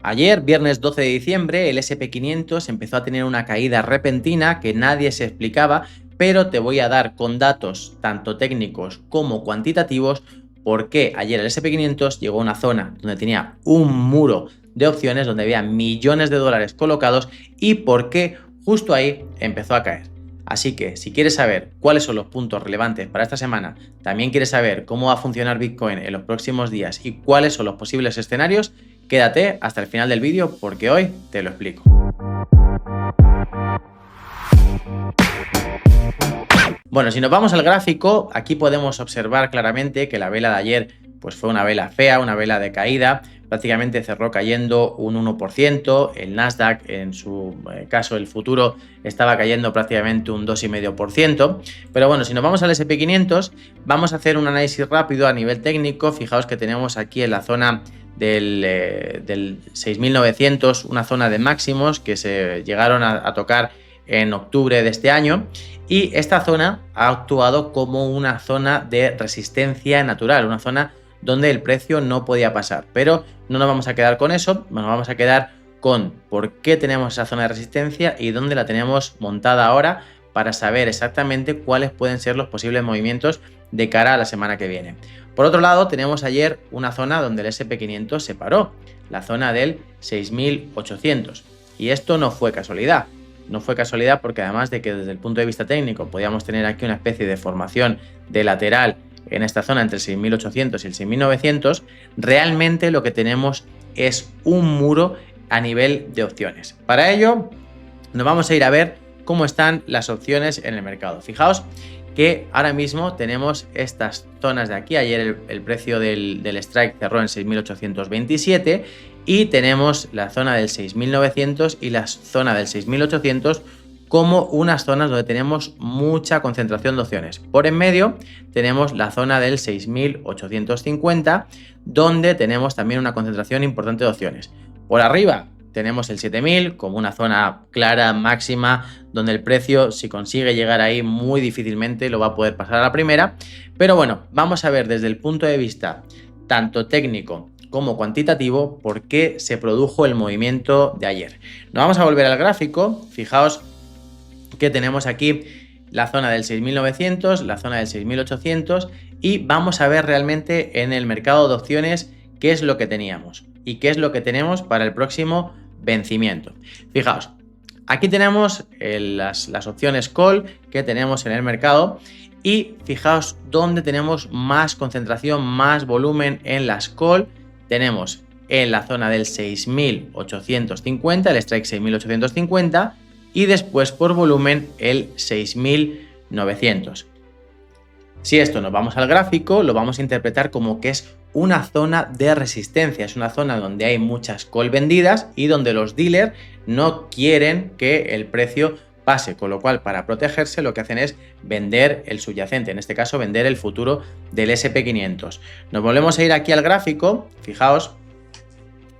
Ayer, viernes 12 de diciembre, el SP500 empezó a tener una caída repentina que nadie se explicaba, pero te voy a dar con datos tanto técnicos como cuantitativos por qué ayer el SP500 llegó a una zona donde tenía un muro de opciones, donde había millones de dólares colocados y por qué justo ahí empezó a caer. Así que si quieres saber cuáles son los puntos relevantes para esta semana, también quieres saber cómo va a funcionar Bitcoin en los próximos días y cuáles son los posibles escenarios, quédate hasta el final del vídeo porque hoy te lo explico. Bueno, si nos vamos al gráfico, aquí podemos observar claramente que la vela de ayer pues fue una vela fea, una vela de caída, prácticamente cerró cayendo un 1%, el Nasdaq en su caso el futuro estaba cayendo prácticamente un 2,5%, pero bueno, si nos vamos al SP500 vamos a hacer un análisis rápido a nivel técnico. Fijaos que tenemos aquí en la zona del 6.900 una zona de máximos que se llegaron a tocar en octubre de este año, y esta zona ha actuado como una zona de resistencia natural, una zona donde el precio no podía pasar. Pero no nos vamos a quedar con eso, nos vamos a quedar con por qué tenemos esa zona de resistencia y dónde la tenemos montada ahora, para saber exactamente cuáles pueden ser los posibles movimientos de cara a la semana que viene. Por otro lado, tenemos ayer una zona donde el SP500 se paró, la zona del 6.800, y esto no fue casualidad. No fue casualidad porque además de que desde el punto de vista técnico podíamos tener aquí una especie de formación de lateral en esta zona entre el 6.800 y el 6.900, realmente lo que tenemos es un muro a nivel de opciones. Para ello nos vamos a ir a ver cómo están las opciones en el mercado. Fijaos que ahora mismo tenemos estas zonas de aquí. Ayer el precio del strike cerró en 6.827 y tenemos la zona del 6.900 y la zona del 6.800 como unas zonas donde tenemos mucha concentración de opciones. Por en medio tenemos la zona del 6.850, donde tenemos también una concentración importante de opciones. Por arriba tenemos el 7.000 como una zona clara máxima, donde el precio, si consigue llegar ahí, muy difícilmente lo va a poder pasar a la primera. Pero bueno, vamos a ver desde el punto de vista tanto técnico como cuantitativo por qué se produjo el movimiento de ayer. Nos vamos a volver al gráfico. Fijaos que tenemos aquí la zona del 6.900, la zona del 6.800, y vamos a ver realmente en el mercado de opciones qué es lo que teníamos y qué es lo que tenemos para el próximo vencimiento. Fijaos, aquí tenemos las opciones call que tenemos en el mercado, y fijaos dónde tenemos más concentración, más volumen en las call. Tenemos en la zona del 6.850, el strike 6.850, y después por volumen el 6.900. Si esto nos vamos al gráfico, lo vamos a interpretar como que es una zona de resistencia, es una zona donde hay muchas call vendidas y donde los dealers no quieren que el precio pase, con lo cual para protegerse lo que hacen es vender el subyacente, en este caso vender el futuro del SP500. Nos volvemos a ir aquí al gráfico. Fijaos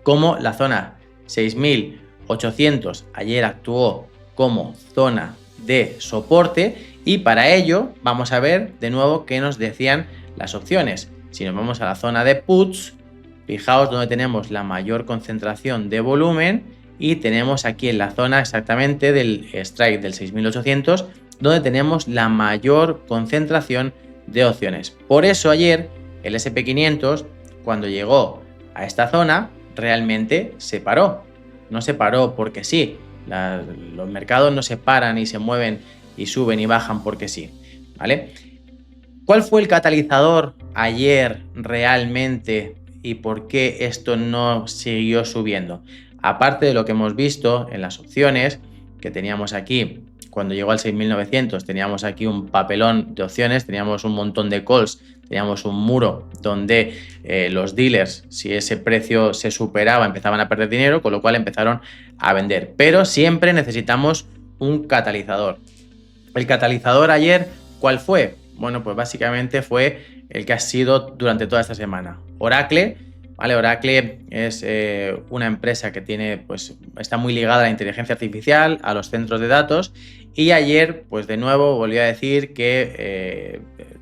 cómo la zona 6.800 ayer actuó como zona de soporte, y para ello vamos a ver de nuevo qué nos decían las opciones. Si nos vamos a la zona de puts, fijaos donde tenemos la mayor concentración de volumen, y tenemos aquí en la zona exactamente del strike del 6.800 donde tenemos la mayor concentración de opciones. Por eso ayer el SP500, cuando llegó a esta zona, realmente se paró. No se paró porque sí. Los mercados no se paran y se mueven y suben y bajan porque sí, ¿vale? ¿Cuál fue el catalizador ayer realmente y por qué esto no siguió subiendo? Aparte de lo que hemos visto en las opciones, que teníamos aquí, cuando llegó al 6.900, teníamos aquí un papelón de opciones, teníamos un montón de calls, teníamos un muro donde los dealers, si ese precio se superaba, empezaban a perder dinero, con lo cual empezaron a vender. Pero siempre necesitamos un catalizador. El catalizador ayer, ¿cuál fue? Bueno, pues básicamente fue el que ha sido durante toda esta semana. Oracle, ¿vale? Oracle es una empresa que tiene, pues, está muy ligada a la inteligencia artificial, a los centros de datos, y ayer, pues de nuevo, volví a decir que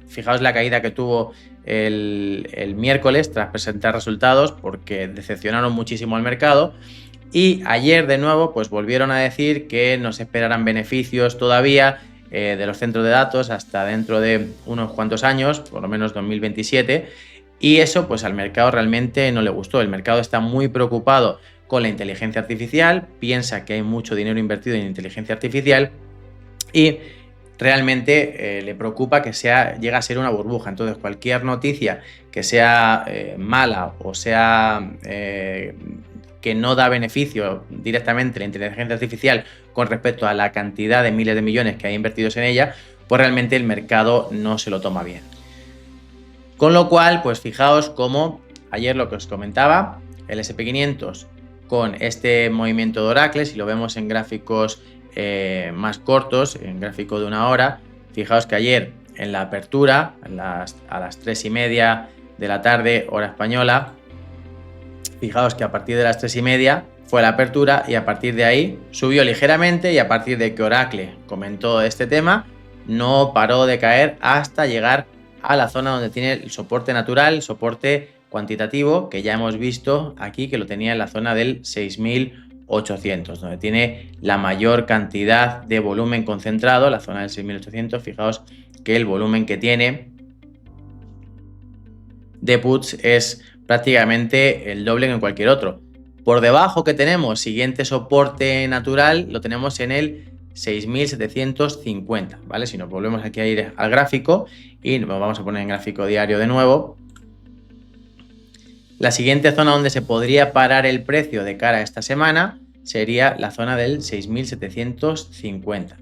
Fijaos la caída que tuvo el miércoles tras presentar resultados, porque decepcionaron muchísimo al mercado. Y ayer de nuevo pues volvieron a decir que nos esperarán beneficios todavía de los centros de datos hasta dentro de unos cuantos años, por lo menos 2027, y eso pues al mercado realmente no le gustó. El mercado está muy preocupado con la inteligencia artificial, piensa que hay mucho dinero invertido en inteligencia artificial y realmente le preocupa que llegue a ser una burbuja. Entonces cualquier noticia que sea mala o sea que no da beneficio directamente a la inteligencia artificial con respecto a la cantidad de miles de millones que hay invertidos en ella, pues realmente el mercado no se lo toma bien. Con lo cual, pues fijaos cómo ayer lo que os comentaba, el SP500 con este movimiento de Oracle, si lo vemos en gráficos más cortos, en gráfico de una hora, fijaos que ayer en la apertura, a las 3:30 de la tarde, hora española, fijaos que a partir de las 3:30 fue la apertura y a partir de ahí subió ligeramente, y a partir de que Oracle comentó este tema, no paró de caer hasta llegar a la zona donde tiene el soporte natural, el soporte cuantitativo, que ya hemos visto aquí que lo tenía en la zona del 6.800, donde tiene la mayor cantidad de volumen concentrado, la zona del 6.800. Fijaos que el volumen que tiene de puts es prácticamente el doble que en cualquier otro. Por debajo que tenemos, siguiente soporte natural, lo tenemos en el 6.750, ¿vale? Si nos volvemos aquí a ir al gráfico y nos vamos a poner en gráfico diario de nuevo, la siguiente zona donde se podría parar el precio de cara a esta semana sería la zona del 6.750,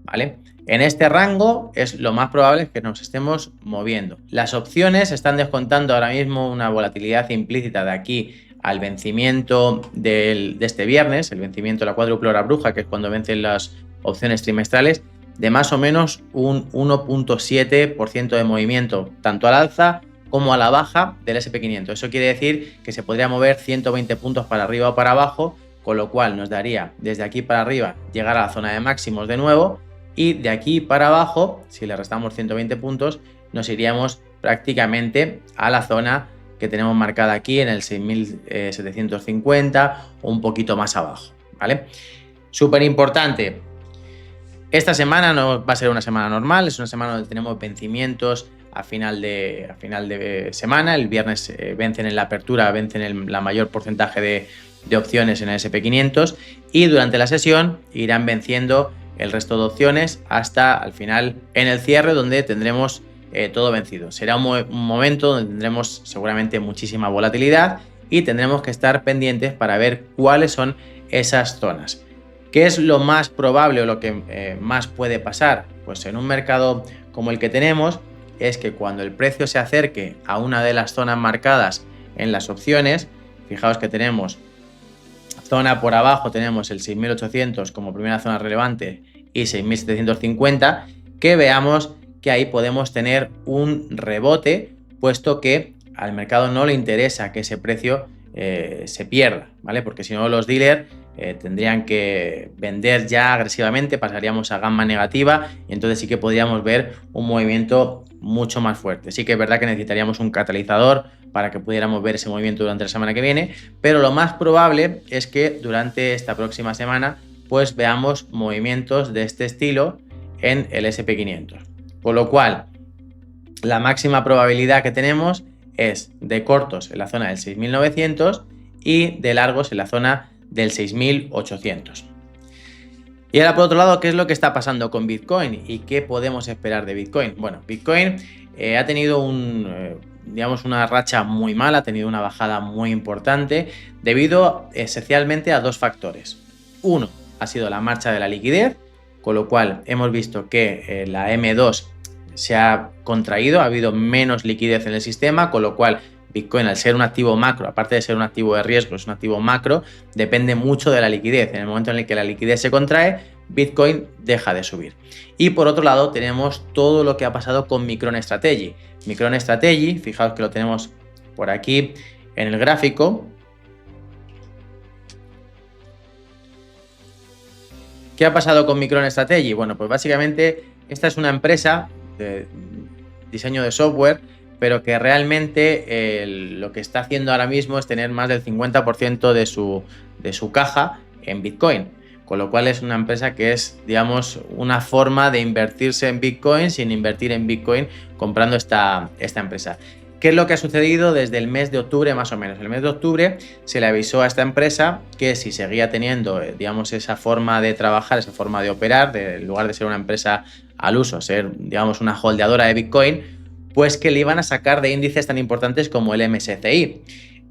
¿vale? En este rango es lo más probable que nos estemos moviendo. Las opciones están descontando ahora mismo una volatilidad implícita de aquí al vencimiento de este viernes, el vencimiento de la cuádruple hora bruja, que es cuando vencen las opciones trimestrales, de más o menos un 1.7% de movimiento, tanto al alza como a la baja del SP500. Eso quiere decir que se podría mover 120 puntos para arriba o para abajo, con lo cual nos daría desde aquí para arriba llegar a la zona de máximos de nuevo, y de aquí para abajo, si le restamos 120 puntos, nos iríamos prácticamente a la zona que tenemos marcada aquí en el 6.750 o un poquito más abajo, ¿vale? Súper importante. Esta semana no va a ser una semana normal, es una semana donde tenemos vencimientos a final de semana. El viernes vencen en la apertura, vencen la mayor porcentaje de opciones en el SP500, y durante la sesión irán venciendo el resto de opciones hasta al final en el cierre, donde tendremos todo vencido. Será un momento donde tendremos seguramente muchísima volatilidad y tendremos que estar pendientes para ver cuáles son esas zonas. ¿Qué es lo más probable o lo que más puede pasar? Pues en un mercado como el que tenemos, es que cuando el precio se acerque a una de las zonas marcadas en las opciones, fijaos que tenemos zona por abajo, tenemos el 6.800 como primera zona relevante y 6.750, que veamos que ahí podemos tener un rebote, puesto que al mercado no le interesa que ese precio se pierda, ¿vale? Porque si no, los dealers tendrían que vender ya agresivamente, pasaríamos a gamma negativa, y entonces sí que podríamos ver un movimiento mucho más fuerte. Sí que es verdad que necesitaríamos un catalizador para que pudiéramos ver ese movimiento durante la semana que viene, pero lo más probable es que durante esta próxima semana pues veamos movimientos de este estilo en el SP500. Con lo cual, la máxima probabilidad que tenemos es de cortos en la zona del 6.900 y de largos en la zona del 6.800. Y ahora, por otro lado, ¿qué es lo que está pasando con Bitcoin y qué podemos esperar de Bitcoin? Bueno, Bitcoin ha tenido una racha muy mala, ha tenido una bajada muy importante debido esencialmente a dos factores. Uno ha sido la marcha de la liquidez, con lo cual hemos visto que la M2 se ha contraído, ha habido menos liquidez en el sistema, con lo cual Bitcoin, al ser un activo macro, aparte de ser un activo de riesgo, es un activo macro, depende mucho de la liquidez. En el momento en el que la liquidez se contrae, Bitcoin deja de subir. Y por otro lado, tenemos todo lo que ha pasado con MicroStrategy. MicroStrategy, fijaos que lo tenemos por aquí en el gráfico. ¿Qué ha pasado con MicroStrategy? Bueno, pues básicamente esta es una empresa diseño de software, pero que realmente lo que está haciendo ahora mismo es tener más del 50% de su caja en Bitcoin. Con lo cual es una empresa que es, digamos, una forma de invertirse en Bitcoin sin invertir en Bitcoin comprando esta empresa. ¿Qué es lo que ha sucedido desde el mes de octubre más o menos? En el mes de octubre se le avisó a esta empresa que si seguía teniendo, digamos, esa forma de trabajar, esa forma de operar, en lugar de ser una empresa al uso, ser, digamos, una holdeadora de Bitcoin, pues que le iban a sacar de índices tan importantes como el MSCI.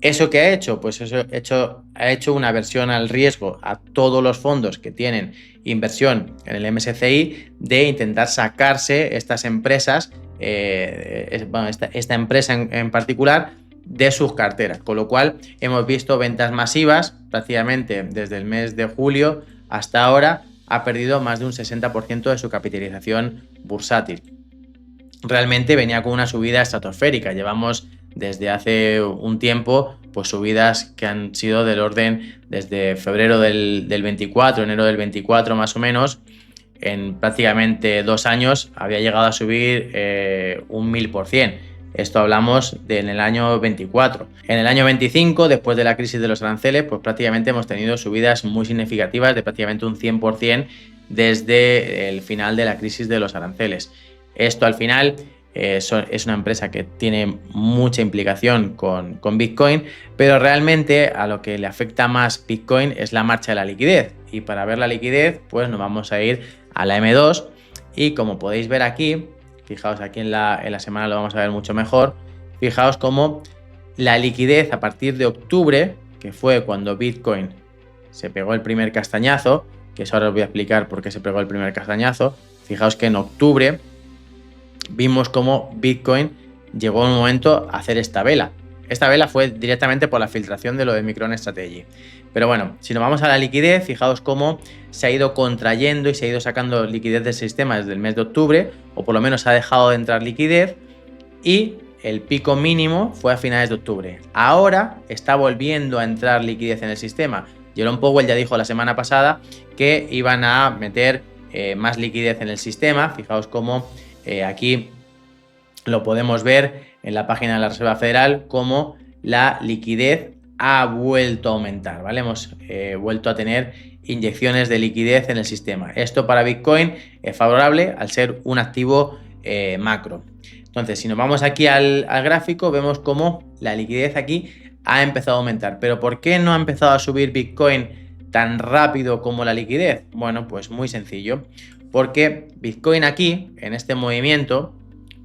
¿Eso qué ha hecho? Pues eso ha hecho una versión al riesgo a todos los fondos que tienen inversión en el MSCI de intentar sacarse estas empresas, esta empresa en particular, de sus carteras. Con lo cual hemos visto ventas masivas prácticamente desde el mes de julio hasta ahora. Ha perdido más de un 60% de su capitalización bursátil. Realmente venía con una subida estratosférica. Llevamos desde hace un tiempo pues subidas que han sido del orden desde febrero del 24, enero del 24 más o menos. En prácticamente 2 años había llegado a subir un 1000%. Esto hablamos en el año 24. En el año 25, después de la crisis de los aranceles, pues prácticamente hemos tenido subidas muy significativas de prácticamente un 100% desde el final de la crisis de los aranceles. Esto al final es una empresa que tiene mucha implicación con Bitcoin, pero realmente a lo que le afecta más Bitcoin es la marcha de la liquidez. Y para ver la liquidez, pues nos vamos a ir a la M2 y como podéis ver aquí, fijaos aquí en la semana lo vamos a ver mucho mejor, fijaos cómo la liquidez a partir de octubre, que fue cuando Bitcoin se pegó el primer castañazo, que eso ahora os voy a explicar por qué se pegó el primer castañazo, fijaos que en octubre vimos cómo Bitcoin llegó en un momento a hacer esta vela. Esta vela fue directamente por la filtración de lo de MicroStrategy. Pero bueno, si nos vamos a la liquidez, fijaos cómo se ha ido contrayendo y se ha ido sacando liquidez del sistema desde el mes de octubre, o por lo menos ha dejado de entrar liquidez, y el pico mínimo fue a finales de octubre. Ahora está volviendo a entrar liquidez en el sistema. Jerome Powell ya dijo la semana pasada que iban a meter más liquidez en el sistema. Fijaos cómo aquí lo podemos ver en la página de la Reserva Federal, cómo la liquidez ha vuelto a aumentar, ¿vale? Hemos vuelto a tener inyecciones de liquidez en el sistema. Esto para Bitcoin es favorable al ser un activo macro. Entonces, si nos vamos aquí al gráfico, vemos cómo la liquidez aquí ha empezado a aumentar. ¿Pero por qué no ha empezado a subir Bitcoin tan rápido como la liquidez? Bueno, pues muy sencillo. Porque Bitcoin aquí, en este movimiento,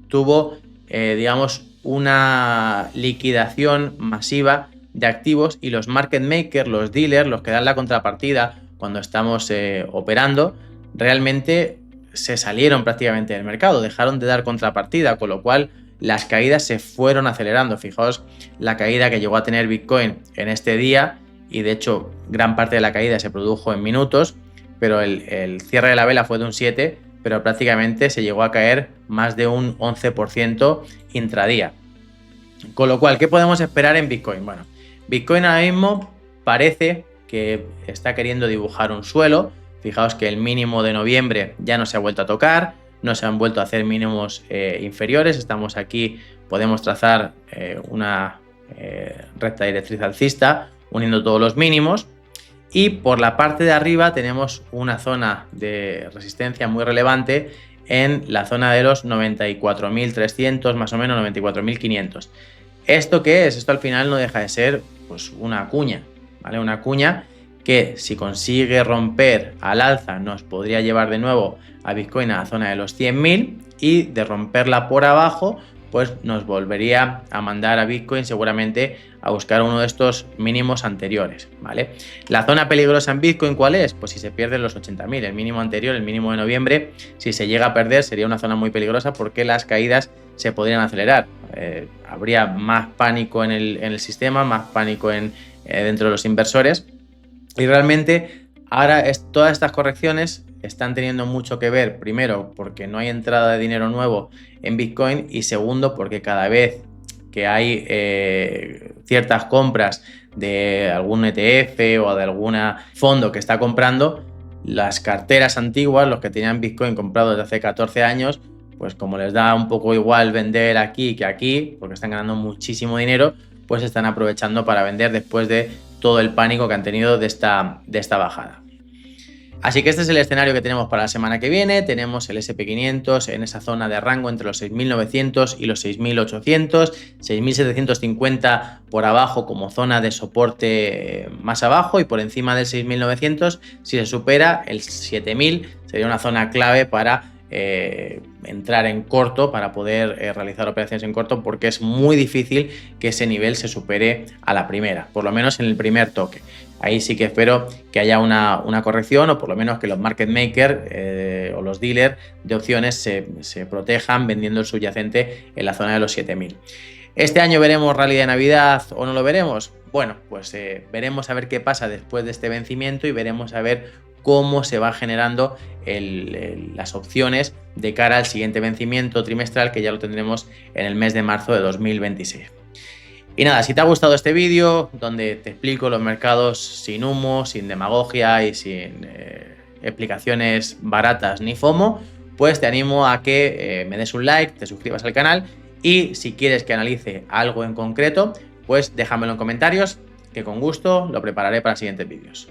tuvo, digamos, una liquidación masiva de activos y los market makers, los dealers, los que dan la contrapartida cuando estamos operando, realmente se salieron prácticamente del mercado, dejaron de dar contrapartida, con lo cual las caídas se fueron acelerando. Fijaos la caída que llegó a tener Bitcoin en este día y de hecho gran parte de la caída se produjo en minutos, pero el cierre de la vela fue de un 7%, pero prácticamente se llegó a caer más de un 11% intradía. Con lo cual, ¿qué podemos esperar en Bitcoin? Bueno, Bitcoin ahora mismo parece que está queriendo dibujar un suelo. Fijaos que el mínimo de noviembre ya no se ha vuelto a tocar, no se han vuelto a hacer mínimos inferiores. Estamos aquí, podemos trazar una recta directriz alcista uniendo todos los mínimos. Y por la parte de arriba tenemos una zona de resistencia muy relevante en la zona de los 94.300, más o menos 94.500. ¿Esto qué es? Esto al final no deja de ser pues una cuña, ¿vale? Una cuña que si consigue romper al alza nos podría llevar de nuevo a Bitcoin a la zona de los 100.000 y de romperla por abajo pues nos volvería a mandar a Bitcoin seguramente a buscar uno de estos mínimos anteriores, ¿vale? La zona peligrosa en Bitcoin, ¿cuál es? Pues si se pierden los 80.000, el mínimo anterior, el mínimo de noviembre, si se llega a perder sería una zona muy peligrosa porque las caídas se podrían acelerar. Habría más pánico en el sistema, más pánico dentro de los inversores y realmente ahora todas estas correcciones están teniendo mucho que ver, primero porque no hay entrada de dinero nuevo en Bitcoin y segundo porque cada vez que hay ciertas compras de algún ETF o de algún fondo que está comprando, las carteras antiguas, los que tenían Bitcoin comprado desde hace 14 años, pues como les da un poco igual vender aquí que aquí, porque están ganando muchísimo dinero, pues están aprovechando para vender después de todo el pánico que han tenido de esta bajada. Así que este es el escenario que tenemos para la semana que viene. Tenemos el SP500 en esa zona de rango entre los 6.900 y los 6.800, 6.750 por abajo como zona de soporte más abajo, y por encima del 6.900, si se supera el 7.000, sería una zona clave para entrar en corto, para poder realizar operaciones en corto, porque es muy difícil que ese nivel se supere a la primera, por lo menos en el primer toque. Ahí sí que espero que haya una corrección, o por lo menos que los market makers o los dealers de opciones se protejan vendiendo el subyacente en la zona de los 7.000. ¿Este año veremos rally de Navidad o no lo veremos? Bueno, pues veremos a ver qué pasa después de este vencimiento y veremos a ver cómo se va generando las opciones de cara al siguiente vencimiento trimestral, que ya lo tendremos en el mes de marzo de 2026. Y nada, si te ha gustado este vídeo, donde te explico los mercados sin humo, sin demagogia y sin explicaciones baratas ni FOMO, pues te animo a que me des un like, te suscribas al canal, y si quieres que analice algo en concreto, pues déjamelo en comentarios, que con gusto lo prepararé para siguientes vídeos.